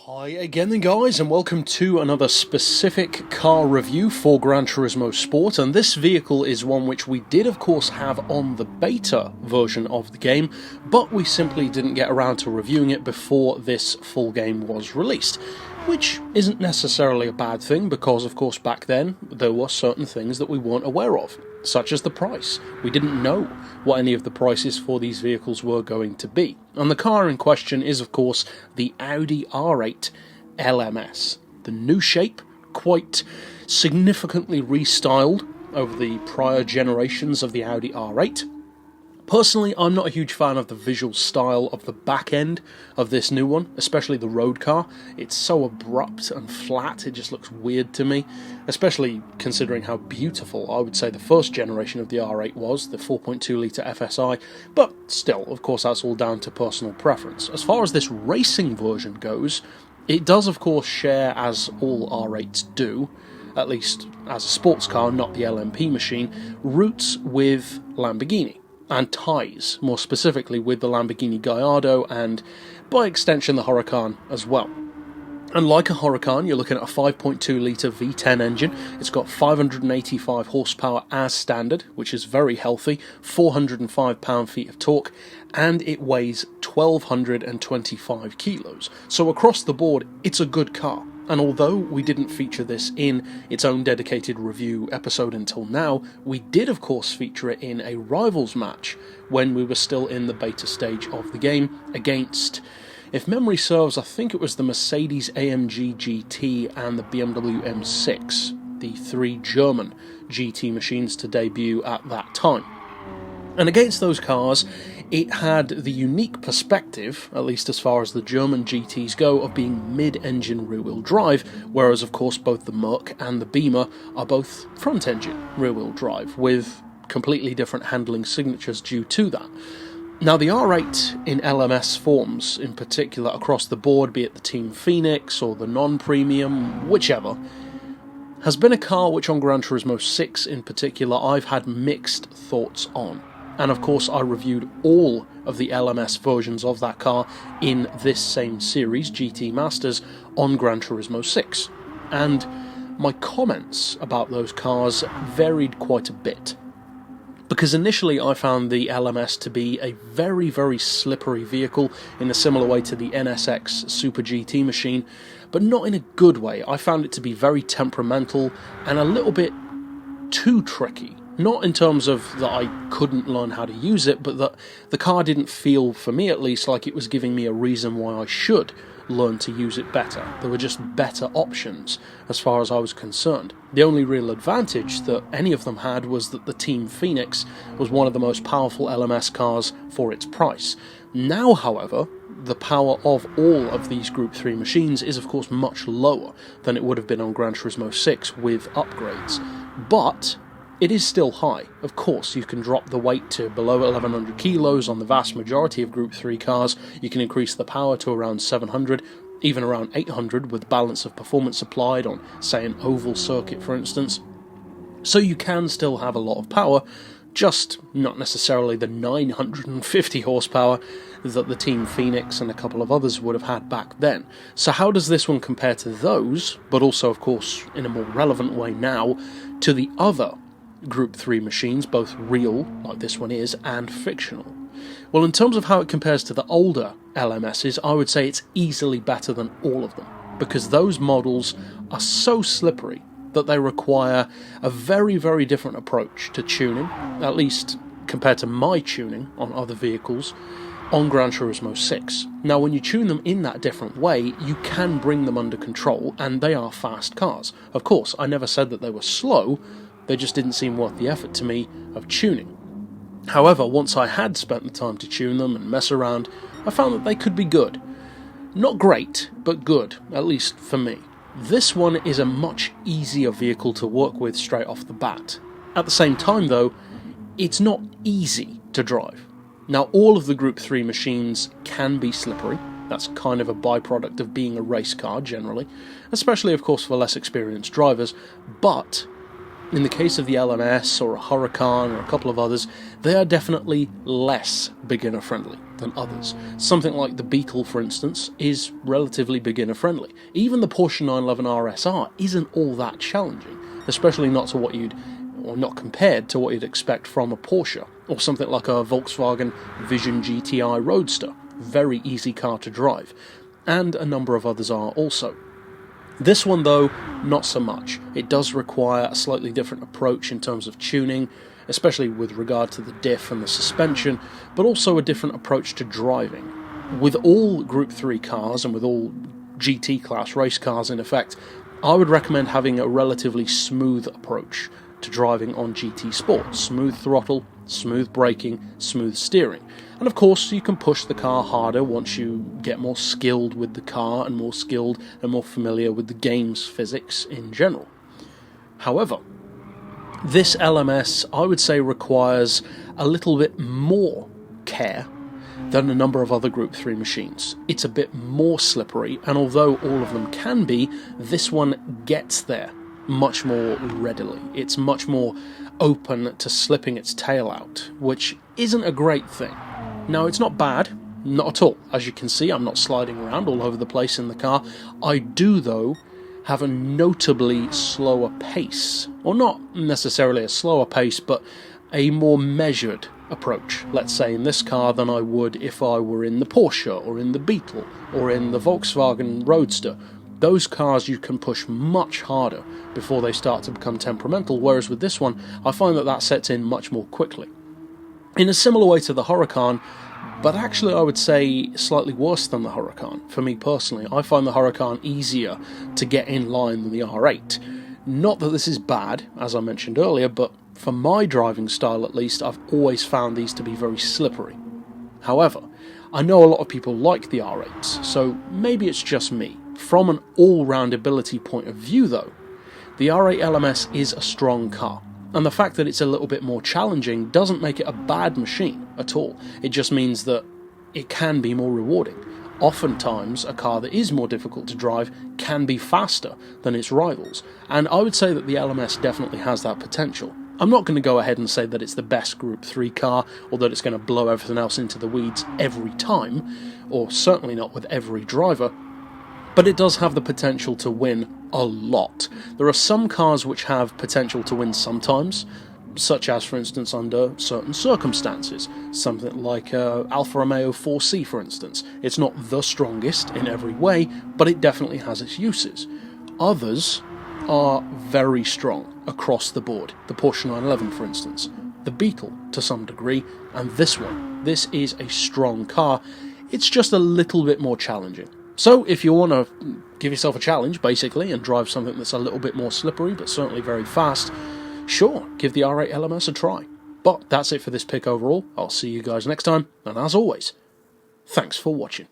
Hi again then guys, and welcome to another specific car review for Gran Turismo Sport, and this vehicle is one which we did of course have on the beta version of the game, but we simply didn't get around to reviewing it before this full game was released. Which isn't necessarily a bad thing, because of course back then there were certain things that we weren't aware of, such as the price. We didn't know what any of the prices for these vehicles were going to be. And the car in question is of course the Audi R8 LMS. The new shape, quite significantly restyled over the prior generations of the Audi R8. Personally, I'm not a huge fan of the visual style of the back end of this new one, especially the road car. It's so abrupt and flat, it just looks weird to me, especially considering how beautiful I would say the first generation of the R8 was, the 4.2 litre FSI, but still, of course, that's all down to personal preference. As far as this racing version goes, it does of course share, as all R8s do, at least as a sports car, not the LMP machine, roots with Lamborghini. And ties, more specifically, with the Lamborghini Gallardo and, by extension, the Huracan as well. And like a Huracan, you're looking at a 5.2 litre V10 engine. It's got 585 horsepower as standard, which is very healthy, 405 pound-feet of torque, and it weighs 1,225 kilos. So across the board, it's a good car. And although we didn't feature this in its own dedicated review episode until now, we did of course feature it in a Rivals match when we were still in the beta stage of the game against, if memory serves, I think it was the Mercedes AMG GT and the BMW M6, the three German GT machines to debut at that time. And against those cars, it had the unique perspective, at least as far as the German GTs go, of being mid-engine rear-wheel drive, whereas of course both the Merc and the Beamer are both front-engine rear-wheel drive, with completely different handling signatures due to that. Now the R8 in LMS forms, in particular across the board, be it the Team Phoenix or the non-premium, whichever, has been a car which on Gran Turismo 6 in particular I've had mixed thoughts on. And of course I reviewed all of the LMS versions of that car in this same series, GT Masters, on Gran Turismo 6. And my comments about those cars varied quite a bit. Because initially I found the LMS to be a very, very slippery vehicle in a similar way to the NSX Super GT machine, but not in a good way. I found it to be very temperamental and a little bit too tricky. Not in terms of that I couldn't learn how to use it, but that the car didn't feel, for me at least, like it was giving me a reason why I should learn to use it better. There were just better options as far as I was concerned. The only real advantage that any of them had was that the Team Phoenix was one of the most powerful LMS cars for its price. Now, however, the power of all of these Group 3 machines is of course much lower than it would have been on Gran Turismo 6 with upgrades. But it is still high. Of course, you can drop the weight to below 1,100 kilos on the vast majority of Group 3 cars. You can increase the power to around 700, even around 800 with balance of performance applied on, say, an oval circuit, for instance. So you can still have a lot of power, just not necessarily the 950 horsepower that the Team Phoenix and a couple of others would have had back then. So how does this one compare to those, but also, of course, in a more relevant way now, to the other Group 3 machines, both real, like this one is, and fictional? Well, in terms of how it compares to the older LMSs, I would say it's easily better than all of them, because those models are so slippery that they require a very, very different approach to tuning, at least compared to my tuning on other vehicles on Gran Turismo 6. Now, when you tune them in that different way, you can bring them under control, and they are fast cars. Of course, I never said that they were slow, they just didn't seem worth the effort to me of tuning. However, once I had spent the time to tune them and mess around, I found that they could be good. Not great, but good, at least for me. This one is a much easier vehicle to work with straight off the bat. At the same time though, it's not easy to drive. Now, all of the Group 3 machines can be slippery. That's kind of a byproduct of being a race car generally, especially of course for less experienced drivers, but In the case of the LMS or a Huracan or a couple of others, they are definitely less beginner-friendly than others. Something like the Beetle, for instance, is relatively beginner-friendly. Even the Porsche 911 RSR isn't all that challenging, especially not compared to what you'd expect from a Porsche, or something like a Volkswagen Vision GTI Roadster. Very easy car to drive, and a number of others are also. This one, though, not so much. It does require a slightly different approach in terms of tuning, especially with regard to the diff and the suspension, but also a different approach to driving. With all Group 3 cars, and with all GT class race cars in effect, I would recommend having a relatively smooth approach to driving on GT Sport. Smooth throttle, smooth braking, smooth steering. And of course, you can push the car harder once you get more skilled with the car and more skilled and more familiar with the game's physics in general. However, this LMS, I would say, requires a little bit more care than a number of other Group 3 machines. It's a bit more slippery, and although all of them can be, this one gets there much more readily. It's much more open to slipping its tail out, which isn't a great thing. Now, it's not bad, not at all. As you can see, I'm not sliding around all over the place in the car. I do, though, have a notably slower pace, or not necessarily a slower pace, but a more measured approach, let's say, in this car than I would if I were in the Porsche, or in the Beetle, or in the Volkswagen Roadster. Those cars you can push much harder before they start to become temperamental, whereas with this one, I find that sets in much more quickly. In a similar way to the Huracan, but actually I would say slightly worse than the Huracan. For me personally, I find the Huracan easier to get in line than the R8. Not that this is bad, as I mentioned earlier, but for my driving style at least, I've always found these to be very slippery. However, I know a lot of people like the R8s, so maybe it's just me. From an all-round ability point of view, though, the R8 LMS is a strong car, and the fact that it's a little bit more challenging doesn't make it a bad machine at all. It just means that it can be more rewarding. Oftentimes, a car that is more difficult to drive can be faster than its rivals, and I would say that the LMS definitely has that potential. I'm not going to go ahead and say that it's the best Group 3 car, or that it's going to blow everything else into the weeds every time, or certainly not with every driver, but it does have the potential to win a lot. There are some cars which have potential to win sometimes, such as, for instance, under certain circumstances. Something like Alfa Romeo 4C, for instance. It's not the strongest in every way, but it definitely has its uses. Others are very strong across the board. The Porsche 911, for instance. The Beetle, to some degree, and this one. This is a strong car. It's just a little bit more challenging. So, if you want to give yourself a challenge, basically, and drive something that's a little bit more slippery, but certainly very fast, sure, give the R8 LMS a try. But that's it for this pick overall. I'll see you guys next time, and as always, thanks for watching.